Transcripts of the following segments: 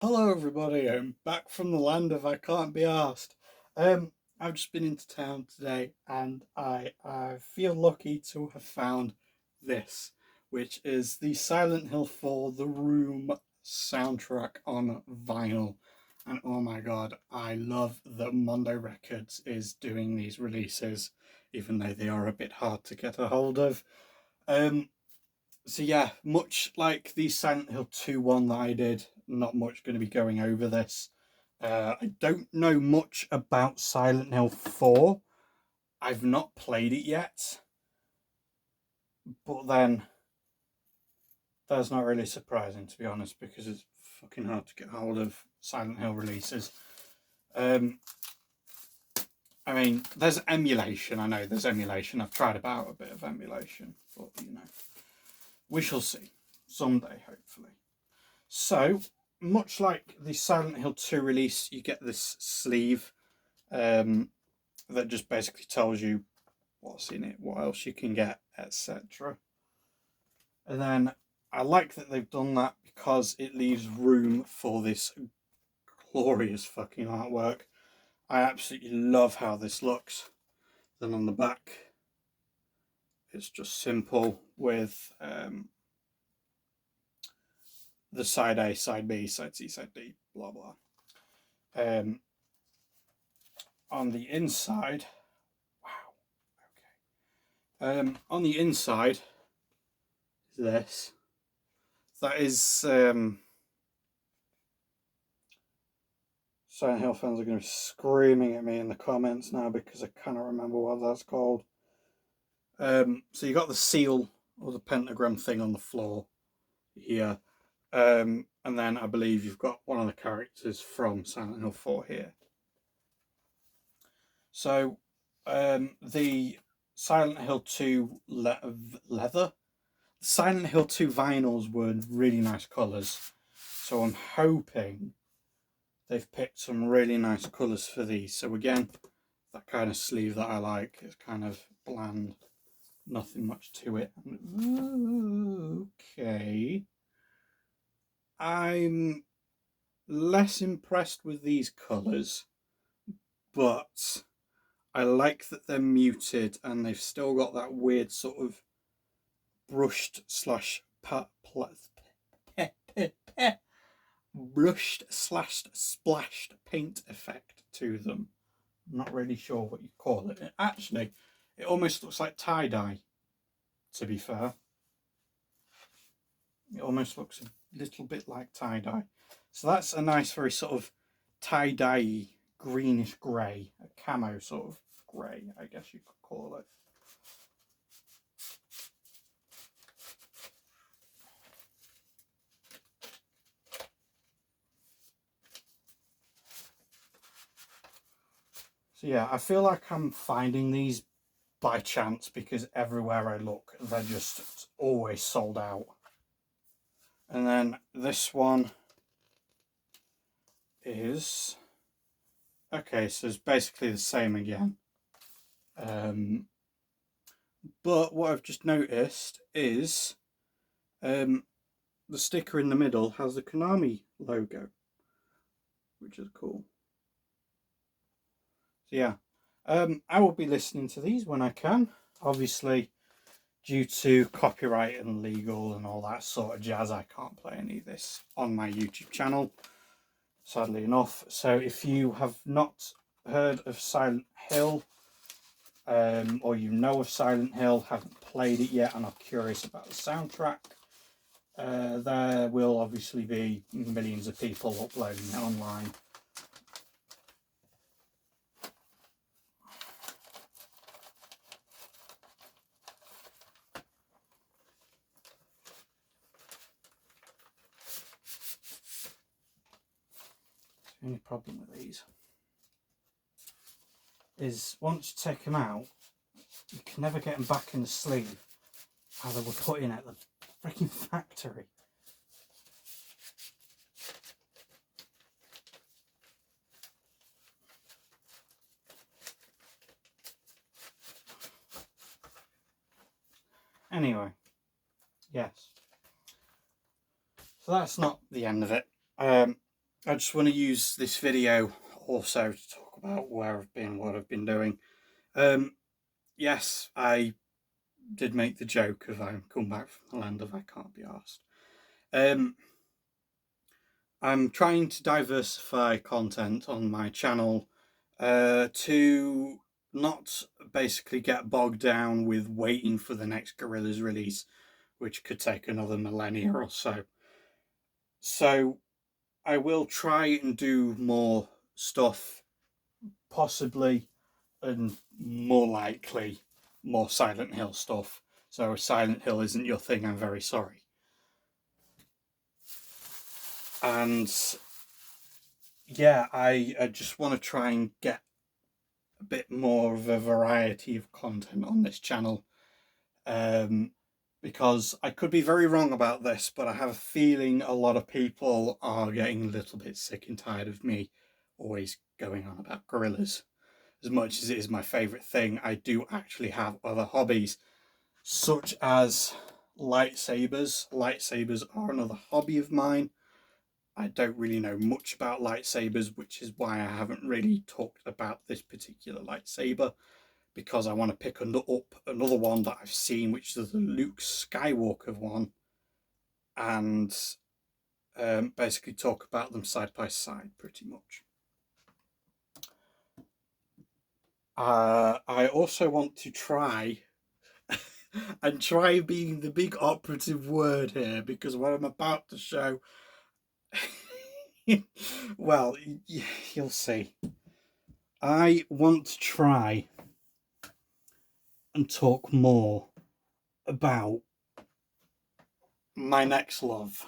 Hello everybody, I'm back from the land of I can't be asked. I've just been into town today and I feel lucky to have found this, which is the Silent Hill 4 The Room soundtrack on vinyl. And oh my god, I love that Mondo Records is doing these releases, even though they are a bit hard to get a hold of. Um, so yeah, much like the Silent Hill 2 one that I did, not much going to be going over this. I don't know much about Silent Hill 4. I've not played it yet, but then that's not really surprising, to be honest, because it's fucking hard to get hold of Silent Hill releases. Um, I mean, there's emulation. I know there's emulation. I've tried about a bit of emulation, but we shall see someday, hopefully. So, much like the Silent Hill 2 release, you get this sleeve um, that just basically tells you what's in it, what else you can get, etc. And then I like that they've done that because it leaves room for this glorious fucking artwork. I absolutely love how this looks. Then on the back, it's just simple with the side A, side B, side C, side D, blah blah. Um, on the inside, wow, okay. On the inside is this. That is Silent Hill fans are going to be screaming at me in the comments now because I cannot remember what that's called. So you got the seal or the pentagram thing on the floor here, and then I believe you've got one of the characters from Silent Hill 4 here. So the Silent Hill 2 leather, Silent Hill 2 vinyls were really nice colours, so I'm hoping they've picked some really nice colours for these. So again, that kind of sleeve that I like. It's kind of bland, nothing much to it. Okay. I'm less impressed with these colours, but I like that they're muted and they've still got that weird sort of brushed slash brushed slash splashed paint effect to them. I'm not really sure what you call it. Actually, it almost looks like tie-dye, to be fair. It almost looks a little bit like tie-dye. So that's a nice, very sort of tie-dye greenish grey, a camo sort of grey, I guess you could call it. So yeah, I feel like I'm finding these by chance because everywhere I look, they're just always sold out. And then this one is okay, so it's basically the same again. But what I've just noticed is the sticker in the middle has the Konami logo, which is cool. So yeah, I will be listening to these when I can. Obviously, due to copyright and legal and all that sort of jazz, I can't play any of this on my YouTube channel, sadly enough. So if you have not heard of Silent Hill, or you know of Silent Hill, haven't played it yet and are curious about the soundtrack, there will obviously be millions of people uploading it online. The only problem with these is once you take them out, you can never get them back in the sleeve how they were put in at the freaking factory. Anyway, yes. So that's not the end of it. I just want to use this video also to talk about where I've been, what I've been doing. Yes, I did make the joke of I'm come back from the land of I can't be arsed. I'm trying to diversify content on my channel to not basically get bogged down with waiting for the next Gorillaz release, which could take another millennia or so. So I will try and do more stuff, possibly, and more likely, more Silent Hill stuff. So if Silent Hill isn't your thing, I'm very sorry. And yeah, I just want to try and get a bit more of a variety of content on this channel. Because I could be very wrong about this, but I have a feeling a lot of people are getting a little bit sick and tired of me always going on about Gorillaz. As much as it is my favourite thing, I do actually have other hobbies, such as lightsabers. Lightsabers are another hobby of mine. I don't really know much about lightsabers, which is why I haven't really talked about this particular lightsaber, because I want to pick up another one that I've seen, which is the Luke Skywalker one, and basically talk about them side by side pretty much. I also want to try and try being the big operative word here, because what I'm about to show, well, you'll see. I want to try and talk more about my next love,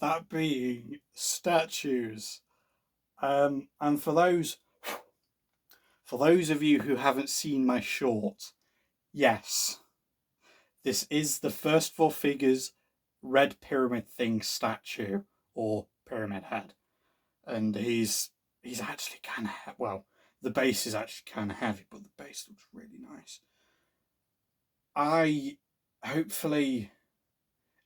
that being statues. And for those of you who haven't seen my short, yes, this is the first four figures red pyramid thing statue, or pyramid head, and he's actually kind of, well, the base is actually kind of heavy, but the base looks really nice. I hopefully,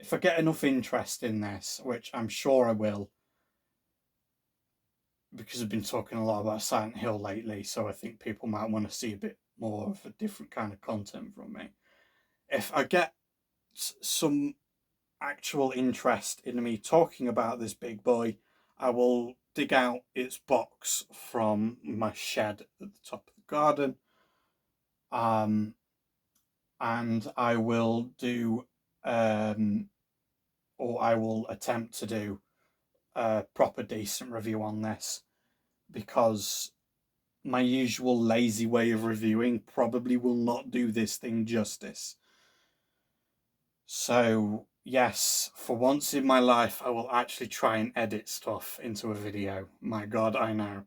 if I get enough interest in this, which I'm sure I will, because I've been talking a lot about Silent Hill lately, so I think people might want to see a bit more of a different kind of content from me. If I get some actual interest in me talking about this big boy, I will dig out its box from my shed at the top of the garden, and I will do, or I will attempt to do, a proper decent review on this, because my usual lazy way of reviewing probably will not do this thing justice. So yes, for once in my life, I will actually try and edit stuff into a video. My God, I know.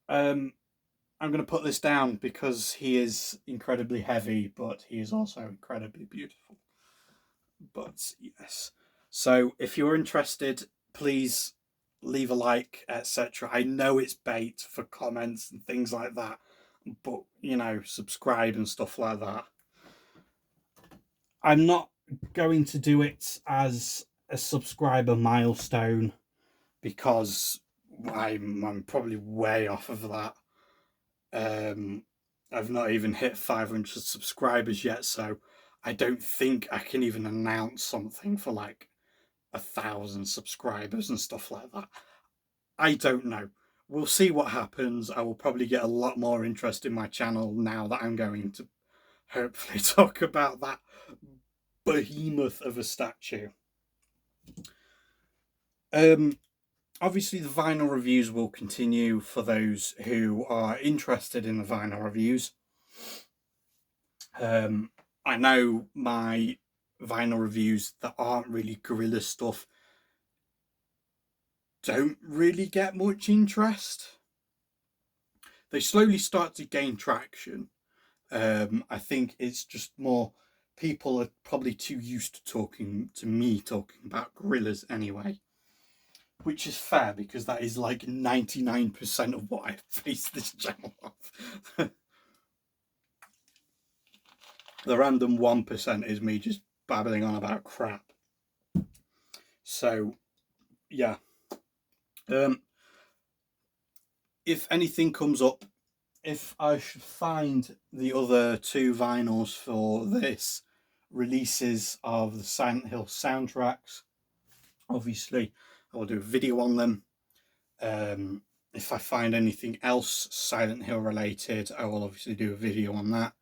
I'm going to put this down because he is incredibly heavy, but he is also incredibly beautiful. But yes. So if you're interested, please leave a like, etc. I know it's bait for comments and things like that, but you know, subscribe and stuff like that. I'm not going to do it as a subscriber milestone, because I'm probably way off of that. I've not even hit 500 subscribers yet, so I don't think I can even announce something for like 1,000 subscribers and stuff like that. I don't know. We'll see what happens. I will probably get a lot more interest in my channel now that I'm going to hopefully talk about that behemoth of a statue. Obviously the vinyl reviews will continue for those who are interested in the vinyl reviews. I know my vinyl reviews that aren't really Gorilla stuff don't really get much interest. They slowly start to gain traction. I think it's just more people are probably too used to talking to me talking about Gorillaz anyway, which is fair because that is like 99% of what I base this channel off. The random 1% is me just babbling on about crap. So yeah. Um, if anything comes up, if I should find the other two vinyls for this releases of the Silent Hill soundtracks, obviously I will do a video on them. If I find anything else Silent Hill related, I will obviously do a video on that.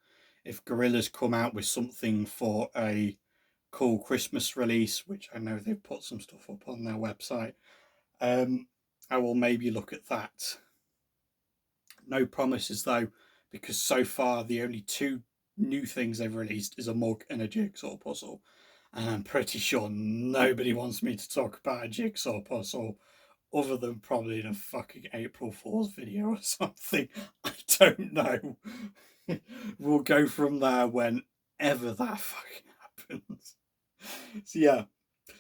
If Gorillaz come out with something for a cool Christmas release, which I know they've put some stuff up on their website, I will maybe look at that. No promises though, because so far the only two new things they've released is a mug and a jigsaw puzzle. And I'm pretty sure nobody wants me to talk about a jigsaw puzzle other than probably in a fucking April Fool's video or something. I don't know. We'll go from there whenever that fucking happens. So yeah,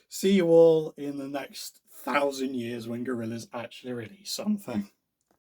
see you all in the next 1,000 years when Gorillaz actually release something.